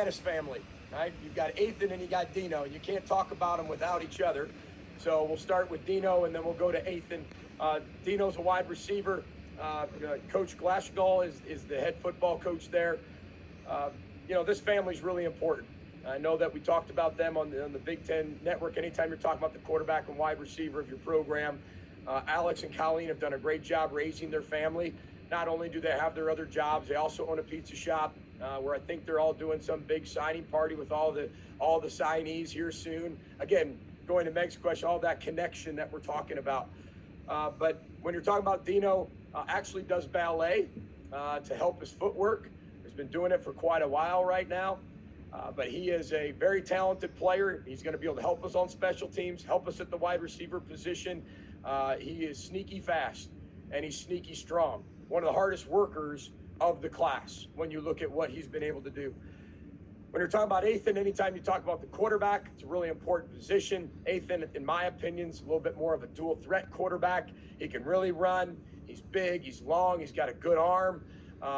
Kaliakmanis family, right? You've got Ethan and you got Dino. You can't talk about them without each other. So we'll start with Dino and then we'll go to Ethan. Dino's a wide receiver. Coach Glassgall is the head football coach there. This family's really important. I know that we talked about them on the Big Ten Network. Anytime you're talking about the quarterback and wide receiver of your program, Alex and Colleen have done a great job raising their family. Not only do they have their other jobs, they also own a pizza shop where I think they're all doing some big signing party with all the signees here soon. Again, going to Meg's question, all that connection that we're talking about. But when you're talking about Dino, actually does ballet to help his footwork. He's been doing it for quite a while right now. But he is a very talented player. He's going to be able to help us on special teams, help us at the wide receiver position. He is sneaky fast and he's sneaky strong. One of the hardest workers of the class when you look at what he's been able to do. When you're talking about Ethan, anytime you talk about the quarterback, it's a really important position. Ethan, in my opinion, is a little bit more of a dual threat quarterback. He can really run. He's big, he's long, he's got a good arm.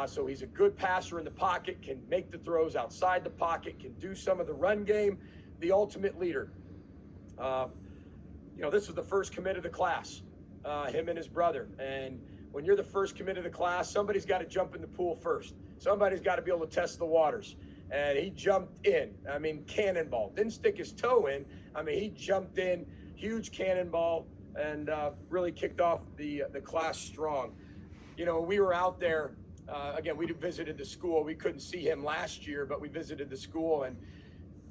So he's a good passer in the pocket, can make the throws outside the pocket, can do some of the run game, the ultimate leader. This is the first commit of the class, him and his brother. And when you're the first commit of the class, somebody's got to jump in the pool first. Somebody's got to be able to test the waters. And he jumped in. I mean, cannonball. Didn't stick his toe in. I mean, he jumped in, huge cannonball, and really kicked off the class strong. We were out there. Again, we visited the school. We couldn't see him last year, but we visited the school, and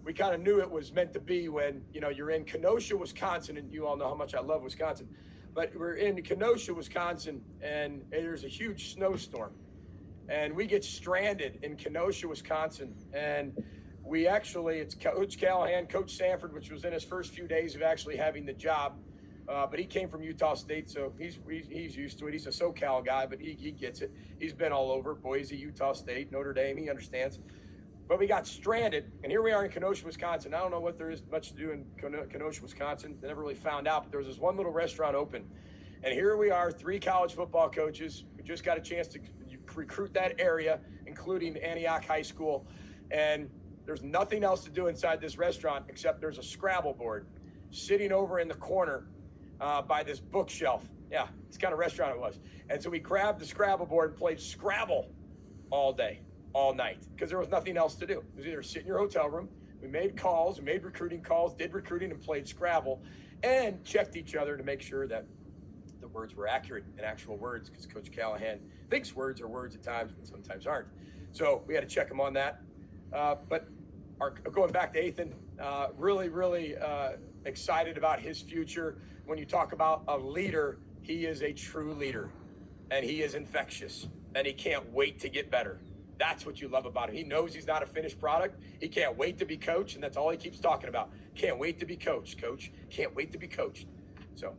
we kind of knew it was meant to be when, you're in Kenosha, Wisconsin, and you all know how much I love Wisconsin. But we're in Kenosha, Wisconsin, and there's a huge snowstorm. And we get stranded in Kenosha, Wisconsin. And it's Coach Callahan, Coach Sanford, which was in his first few days of actually having the job. But he came from Utah State, so he's used to it. He's a SoCal guy, but he gets it. He's been all over, Boise, Utah State, Notre Dame, he understands. But we got stranded, and here we are in Kenosha, Wisconsin. I don't know what there is much to do in Kenosha, Wisconsin. I never really found out, but there was this one little restaurant open. And here we are, 3 college football coaches who just got a chance to recruit that area, including Antioch High School. And there's nothing else to do inside this restaurant except there's a Scrabble board sitting over in the corner by this bookshelf. Yeah, it's the kind of restaurant it was. And so we grabbed the Scrabble board and played Scrabble all day, all night, because there was nothing else to do. It was either sit in your hotel room, we made calls, we made recruiting calls, did recruiting and played Scrabble, and checked each other to make sure that the words were accurate and actual words, because Coach Callahan thinks words are words at times, but sometimes aren't. So we had to check him on that. But going back to Ethan, really excited about his future. When you talk about a leader, he is a true leader, and he is infectious, and he can't wait to get better. That's what you love about him. He knows he's not a finished product. He can't wait to be coached, and that's all he keeps talking about. Can't wait to be coached, coach. Can't wait to be coached. So